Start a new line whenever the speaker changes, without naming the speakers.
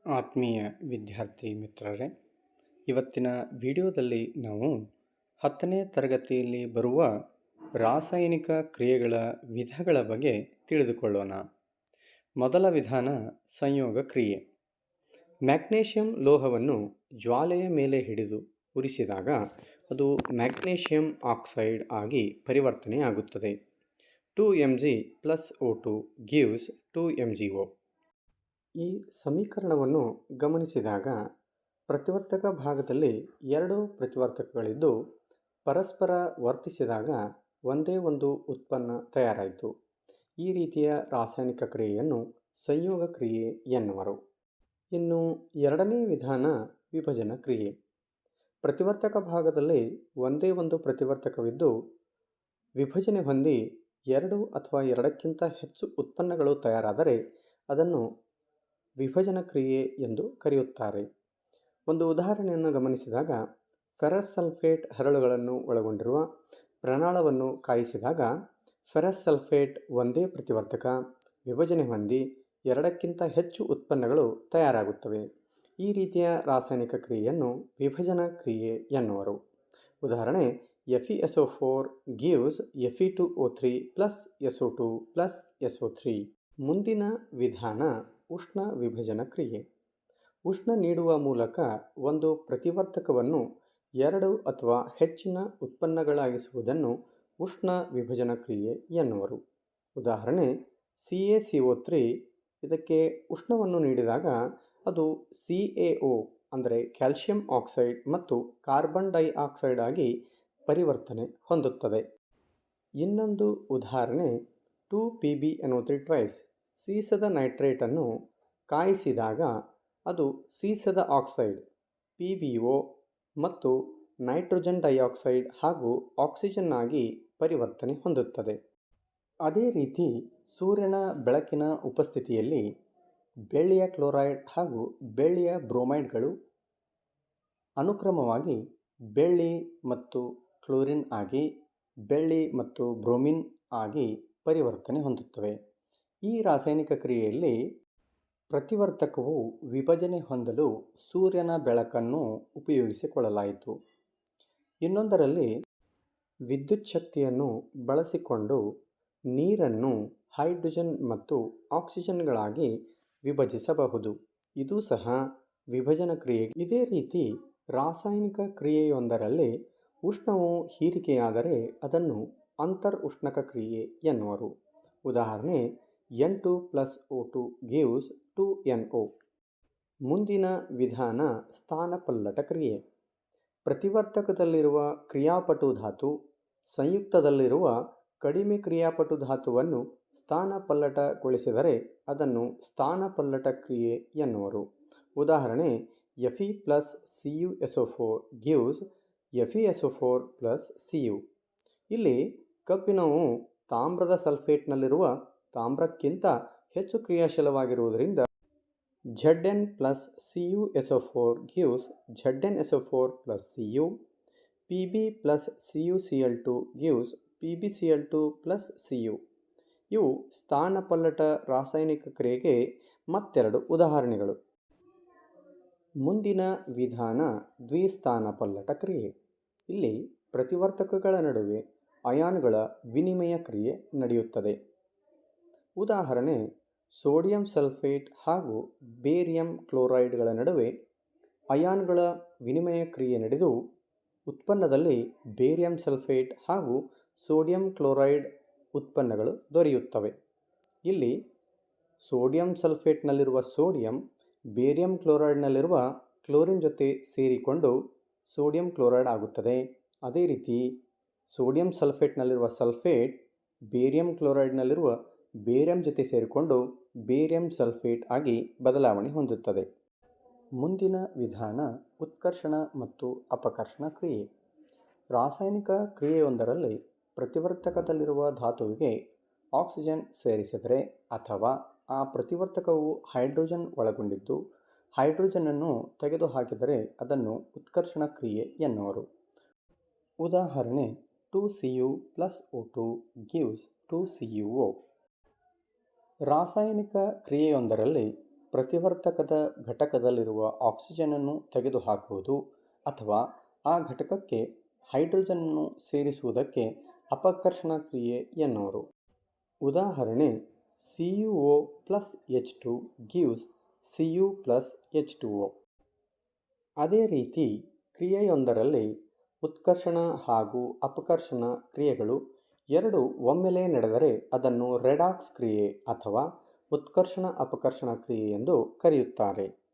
ಆತ್ಮೀಯ ವಿದ್ಯಾರ್ಥಿ ಮಿತ್ರರೇ, ಇವತ್ತಿನ ವಿಡಿಯೋದಲ್ಲಿ ನಾವು 10ನೇ ತರಗತಿಯಲ್ಲಿ ಬರುವ ರಾಸಾಯನಿಕ ಕ್ರಿಯೆಗಳ ವಿಧಗಳ ಬಗ್ಗೆ ತಿಳಿದುಕೊಳ್ಳೋಣ. ಮೊದಲ ವಿಧಾನ ಸಂಯೋಗ ಕ್ರಿಯೆ. ಮ್ಯಾಗ್ನೇಷಿಯಂ ಲೋಹವನ್ನು ಜ್ವಾಲೆಯ ಮೇಲೆ ಹಿಡಿದು ಉರಿಸಿದಾಗ ಅದು ಮ್ಯಾಗ್ನೇಷಿಯಂ ಆಕ್ಸೈಡ್ ಆಗಿ ಪರಿವರ್ತನೆಯಾಗುತ್ತದೆ. 2Mg + O2 gives 2MgO. ಈ ಸಮೀಕರಣವನ್ನು ಗಮನಿಸಿದಾಗ ಪ್ರತಿವರ್ತಕ ಭಾಗದಲ್ಲಿ ಎರಡು ಪ್ರತಿವರ್ತಕಗಳಿದ್ದು ಪರಸ್ಪರ ವರ್ತಿಸಿದಾಗ ಒಂದೇ ಒಂದು ಉತ್ಪನ್ನ ತಯಾರಾಯಿತು. ಈ ರೀತಿಯ ರಾಸಾಯನಿಕ ಕ್ರಿಯೆಯನ್ನು ಸಂಯೋಗ ಕ್ರಿಯೆ ಎನ್ನುವರು. ಇನ್ನು ಎರಡನೇ ವಿಧಾನ ವಿಭಜನ ಕ್ರಿಯೆ. ಪ್ರತಿವರ್ತಕ ಭಾಗದಲ್ಲಿ ಒಂದೇ ಒಂದು ಪ್ರತಿವರ್ತಕವಿದ್ದು ವಿಭಜನೆ ಹೊಂದಿ ಎರಡು ಅಥವಾ ಎರಡಕ್ಕಿಂತ ಹೆಚ್ಚು ಉತ್ಪನ್ನಗಳು ತಯಾರಾದರೆ ಅದನ್ನು ವಿಭಜನ ಕ್ರಿಯೆ ಎಂದು ಕರೆಯುತ್ತಾರೆ. ಒಂದು ಉದಾಹರಣೆಯನ್ನು ಗಮನಿಸಿದಾಗ ಫೆರಸ್ ಸಲ್ಫೇಟ್ ಹರಳುಗಳನ್ನು ಒಳಗೊಂಡಿರುವ ಪ್ರಣಾಳವನ್ನು ಕಾಯಿಸಿದಾಗ ಫೆರಸ್ ಸಲ್ಫೇಟ್ ಒಂದೇ ಪ್ರತಿವರ್ತಕ ವಿಭಜನೆ ಹೊಂದಿ ಎರಡಕ್ಕಿಂತ ಹೆಚ್ಚು ಉತ್ಪನ್ನಗಳು ತಯಾರಾಗುತ್ತವೆ. ಈ ರೀತಿಯ ರಾಸಾಯನಿಕ ಕ್ರಿಯೆಯನ್ನು ವಿಭಜನ ಕ್ರಿಯೆ ಎನ್ನುವರು. ಉದಾಹರಣೆ FeSO4 gives Fe2O3 + SO2 + SO3. ಮುಂದಿನ ವಿಧಾನ ಉಷ್ಣ ವಿಭಜನ ಕ್ರಿಯೆ. ಉಷ್ಣ ನೀಡುವ ಮೂಲಕ ಒಂದು ಪ್ರತಿವರ್ತಕವನ್ನು ಎರಡು ಅಥವಾ ಹೆಚ್ಚಿನ ಉತ್ಪನ್ನಗಳಾಗಿಸುವುದನ್ನು ಉಷ್ಣ ವಿಭಜನ ಕ್ರಿಯೆ ಎನ್ನುವರು. ಉದಾಹರಣೆ CaCO3. ಇದಕ್ಕೆ ಉಷ್ಣವನ್ನು ನೀಡಿದಾಗ ಅದು CaO ಅಂದರೆ ಕ್ಯಾಲ್ಸಿಯಂ ಆಕ್ಸೈಡ್ ಮತ್ತು ಕಾರ್ಬನ್ ಡೈಆಕ್ಸೈಡ್ ಆಗಿ ಪರಿವರ್ತನೆ ಹೊಂದುತ್ತದೆ. ಇನ್ನೊಂದು ಉದಾಹರಣೆ 2PbNO3 ಸೀಸದ ನೈಟ್ರೇಟನ್ನು ಕಾಯಿಸಿದಾಗ ಅದು ಸೀಸದ ಆಕ್ಸೈಡ್ PbO ಮತ್ತು ನೈಟ್ರೋಜನ್ ಡೈಆಕ್ಸೈಡ್ ಹಾಗೂ ಆಕ್ಸಿಜನ್ ಆಗಿ ಪರಿವರ್ತನೆ ಹೊಂದುತ್ತದೆ. ಅದೇ ರೀತಿ ಸೂರ್ಯನ ಬೆಳಕಿನ ಉಪಸ್ಥಿತಿಯಲ್ಲಿ ಬೆಳ್ಳಿಯ ಕ್ಲೋರೈಡ್ ಹಾಗೂ ಬೆಳ್ಳಿಯ ಬ್ರೋಮೈಡ್ಗಳು ಅನುಕ್ರಮವಾಗಿ ಬೆಳ್ಳಿ ಮತ್ತು ಕ್ಲೋರಿನ್ ಆಗಿ ಬೆಳ್ಳಿ ಮತ್ತು ಬ್ರೋಮಿನ್ ಆಗಿ ಪರಿವರ್ತನೆ ಹೊಂದುತ್ತವೆ. ಈ ರಾಸಾಯನಿಕ ಕ್ರಿಯೆಯಲ್ಲಿ ಪ್ರತಿವರ್ತಕವು ವಿಭಜನೆ ಹೊಂದಲು ಸೂರ್ಯನ ಬೆಳಕನ್ನು ಉಪಯೋಗಿಸಿಕೊಳ್ಳಲಾಯಿತು. ಇನ್ನೊಂದರಲ್ಲಿ ವಿದ್ಯುತ್ ಶಕ್ತಿಯನ್ನು ಬಳಸಿಕೊಂಡು ನೀರನ್ನು ಹೈಡ್ರೋಜನ್ ಮತ್ತು ಆಕ್ಸಿಜನ್ಗಳಾಗಿ ವಿಭಜಿಸಬಹುದು. ಇದು ಸಹ ವಿಭಜನ ಕ್ರಿಯೆ. ಇದೇ ರೀತಿ ರಾಸಾಯನಿಕ ಕ್ರಿಯೆಯೊಂದರಲ್ಲಿ ಉಷ್ಣವು ಹೀರಿಕೆಯಾದರೆ ಅದನ್ನು ಅಂತರ್ ಉಷ್ಣಕ ಕ್ರಿಯೆ ಎನ್ನುವರು. ಉದಾಹರಣೆ N2 + O2 gives 2NO. ಮುಂದಿನ ವಿಧಾನ ಸ್ಥಾನಪಲ್ಲಟ ಕ್ರಿಯೆ. ಪ್ರತಿವರ್ತಕದಲ್ಲಿರುವ ಕ್ರಿಯಾಪಟು ಧಾತು ಸಂಯುಕ್ತದಲ್ಲಿರುವ ಕಡಿಮೆ ಕ್ರಿಯಾಪಟು ಧಾತುವನ್ನು ಸ್ಥಾನಪಲ್ಲಟಗೊಳಿಸಿದರೆ ಅದನ್ನು ಸ್ಥಾನಪಲ್ಲಟ ಕ್ರಿಯೆ ಎನ್ನುವರು. ಉದಾಹರಣೆ Fe + CuSO4 gives FeSO4 + Cu. ಇಲ್ಲಿ ಕಬ್ಬಿಣವು ತಾಮ್ರದ ಸಲ್ಫೇಟ್ನಲ್ಲಿರುವ ತಾಮ್ರಕ್ಕಿಂತ ಹೆಚ್ಚು ಕ್ರಿಯಾಶೀಲವಾಗಿರುವುದರಿಂದ Zn + CuSO4 gives ZnSO4 + Cu. Pb + CuCl2 gives PbCl2 + Cu. ಇವು ಸ್ಥಾನಪಲ್ಲಟ ರಾಸಾಯನಿಕ ಕ್ರಿಯೆಗೆ ಮತ್ತೆರಡು ಉದಾಹರಣೆಗಳು. ಮುಂದಿನ ವಿಧಾನ ದ್ವಿಸ್ಥಾನಪಲ್ಲಟ ಕ್ರಿಯೆ. ಇಲ್ಲಿ ಪ್ರತಿವರ್ತಕಗಳ ನಡುವೆ ಅಯಾನ್ಗಳ ವಿನಿಮಯ ಕ್ರಿಯೆ ನಡೆಯುತ್ತದೆ. ಉದಾಹರಣೆ ಸೋಡಿಯಂ ಸಲ್ಫೇಟ್ ಹಾಗೂ ಬೇರಿಯಂ ಕ್ಲೋರೈಡ್ಗಳ ನಡುವೆ ಅಯಾನ್ಗಳ ವಿನಿಮಯ ಕ್ರಿಯೆ ನಡೆದು ಉತ್ಪನ್ನದಲ್ಲಿ ಬೇರಿಯಂ ಸಲ್ಫೇಟ್ ಹಾಗೂ ಸೋಡಿಯಂ ಕ್ಲೋರೈಡ್ ಉತ್ಪನ್ನಗಳು ದೊರೆಯುತ್ತವೆ. ಇಲ್ಲಿ ಸೋಡಿಯಂ ಸಲ್ಫೇಟ್ನಲ್ಲಿರುವ ಸೋಡಿಯಂ ಬೇರಿಯಂ ಕ್ಲೋರೈಡ್ನಲ್ಲಿರುವ ಕ್ಲೋರಿನ್ ಜೊತೆ ಸೇರಿಕೊಂಡು ಸೋಡಿಯಂ ಕ್ಲೋರೈಡ್ ಆಗುತ್ತದೆ. ಅದೇ ರೀತಿ ಸೋಡಿಯಂ ಸಲ್ಫೇಟ್ನಲ್ಲಿರುವ ಸಲ್ಫೇಟ್ ಬೇರಿಯಂ ಕ್ಲೋರೈಡ್ನಲ್ಲಿರುವ ಬೇರಿಯಂ ಜೊತೆ ಸೇರಿಕೊಂಡು ಬೇರಿಯಂ ಸಲ್ಫೇಟ್ ಆಗಿ ಬದಲಾವಣೆ ಹೊಂದುತ್ತದೆ. ಮುಂದಿನ ವಿಧಾನ ಉತ್ಕರ್ಷಣ ಮತ್ತು ಅಪಕರ್ಷಣ ಕ್ರಿಯೆ. ರಾಸಾಯನಿಕ ಕ್ರಿಯೆಯೊಂದರಲ್ಲಿ ಪ್ರತಿವರ್ತಕದಲ್ಲಿರುವ ಧಾತುವಿಗೆ ಆಕ್ಸಿಜನ್ ಸೇರಿಸಿದರೆ ಅಥವಾ ಆ ಪ್ರತಿವರ್ತಕವು ಹೈಡ್ರೋಜನ್ ಒಳಗೊಂಡಿದ್ದು ಹೈಡ್ರೋಜನನ್ನು ತೆಗೆದುಹಾಕಿದರೆ ಅದನ್ನು ಉತ್ಕರ್ಷಣ ಕ್ರಿಯೆ ಎನ್ನುವರು. ಉದಾಹರಣೆ 2Cu + O2 gives 2CuO. ರಾಸಾಯನಿಕ ಕ್ರಿಯೆಯೊಂದರಲ್ಲಿ ಪ್ರತಿವರ್ತಕದ ಘಟಕದಲ್ಲಿರುವ ಆಕ್ಸಿಜನನ್ನು ತೆಗೆದುಹಾಕುವುದು ಅಥವಾ ಆ ಘಟಕಕ್ಕೆ ಹೈಡ್ರೋಜನನ್ನು ಸೇರಿಸುವುದಕ್ಕೆ ಅಪಕರ್ಷಣ ಕ್ರಿಯೆ ಎನ್ನುವರು. ಉದಾಹರಣೆ CuO plus H2 gives Cu plus H2O. ಅದೇ ರೀತಿ ಕ್ರಿಯೆಯೊಂದರಲ್ಲಿ ಉತ್ಕರ್ಷಣ ಹಾಗೂ ಅಪಕರ್ಷಣ ಕ್ರಿಯೆಗಳು ಎರಡು ಒಮ್ಮೆಲೇ ನಡೆದರೆ ಅದನ್ನು ರೆಡಾಕ್ಸ್ ಕ್ರಿಯೆ ಅಥವಾ ಉತ್ಕರ್ಷಣ ಅಪಕರ್ಷಣ ಕ್ರಿಯೆ ಎಂದು ಕರೆಯುತ್ತಾರೆ.